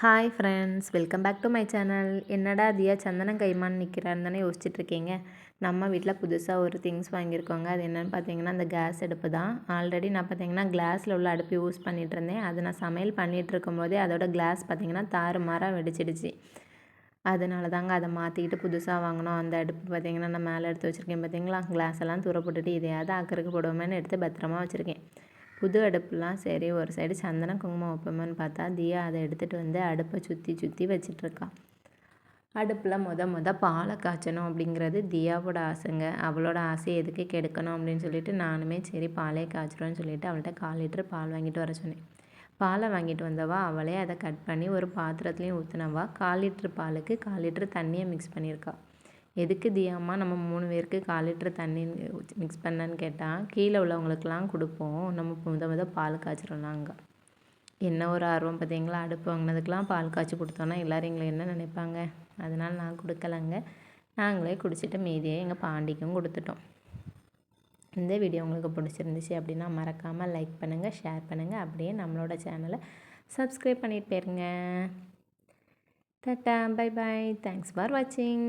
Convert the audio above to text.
Hi friends, welcome back to my channel. என்னடா தியா சந்தனம் கைமான்னு நிற்கிறான்னு தானே யோசிச்சுட்ருக்கீங்க. நம்ம வீட்டில் புதுசாக ஒரு திங்ஸ் வாங்கியிருக்கோங்க. அது என்னென்னு பார்த்தீங்கன்னா அந்த கேஸ் அடுப்பு தான். ஆல்ரெடி நான் பார்த்தீங்கன்னா கிளாஸில் உள்ள அடுப்பு யூஸ் பண்ணிகிட்டு இருந்தேன். அது நான் சமையல் பண்ணிகிட்டு இருக்கும்போதே அதோட கிளாஸ் பார்த்தீங்கன்னா தாறுமாறாக வெடிச்சிடுச்சு. அதனால தாங்க அதை மாற்றிக்கிட்டு புதுசாக வாங்கினோம். அந்த அடுப்பு பார்த்தீங்கன்னா நான் மேலே எடுத்து வச்சுருக்கேன் பார்த்தீங்களா, கிளாஸ் எல்லாம் தூர போட்டுட்டு இதையாவது ஆக்கருக்கு போடுவோமேன்னு எடுத்து பத்திரமா வச்சுருக்கேன். புது அடுப்புலாம் சரி ஒரு சைடு சந்தனம் குங்குமம் வைப்போமான்னு பார்த்தா தியா அதை எடுத்துகிட்டு வந்து அடுப்பை சுற்றி சுற்றி வச்சிட்ருக்கா. அடுப்பில் பாலை காய்ச்சணும் அப்படிங்கிறது தியாவோட ஆசைங்க. அவளோட ஆசையை எதுக்கு கெடுக்கணும் அப்படின்னு சொல்லிட்டு நானுமே சரி பாலே காய்ச்சிரோன்னு சொல்லிட்டு அவள்கிட்ட 1/4 லிட்டர் பால் வாங்கிட்டு வர சொன்னேன். பாலை வாங்கிட்டு வந்தவா அவளே அதை கட் பண்ணி ஒரு பாத்திரத்துலேயும் ஊற்றினவா 1/4 லிட்டர் பாலுக்கு 1/4 லிட்டர் தண்ணியை மிக்ஸ் பண்ணியிருக்கா. எதுக்கு தியாம்மா நம்ம 3 பேருக்கு 1/4 லிட்டர் தண்ணி மிக்ஸ் பண்ணேன்னு கேட்டால், கீழே உள்ளவங்களுக்கெல்லாம் கொடுப்போம், நம்ம பால் காய்ச்சிரோம்னாங்க. என்ன ஒரு ஆர்வம் பார்த்தீங்களா, அடுப்பு வாங்கினதுக்கெலாம் பால் காய்ச்சி கொடுத்தோன்னா எல்லோரும் எங்களை என்ன நினைப்பாங்க. அதனால் நான் கொடுக்கலங்க. நாங்களே குடிச்சிட்டு மீதியை எங்கள் பாண்டிக்கும் கொடுத்துட்டோம். இந்த வீடியோ உங்களுக்கு பிடிச்சிருந்துச்சு அப்படின்னா மறக்காமல் லைக் பண்ணுங்கள், ஷேர் பண்ணுங்கள். அப்படியே நம்மளோட சேனலை சப்ஸ்கிரைப் பண்ணிட்டு போயிருங்க. Tata, bye bye, thanks for வாட்சிங்.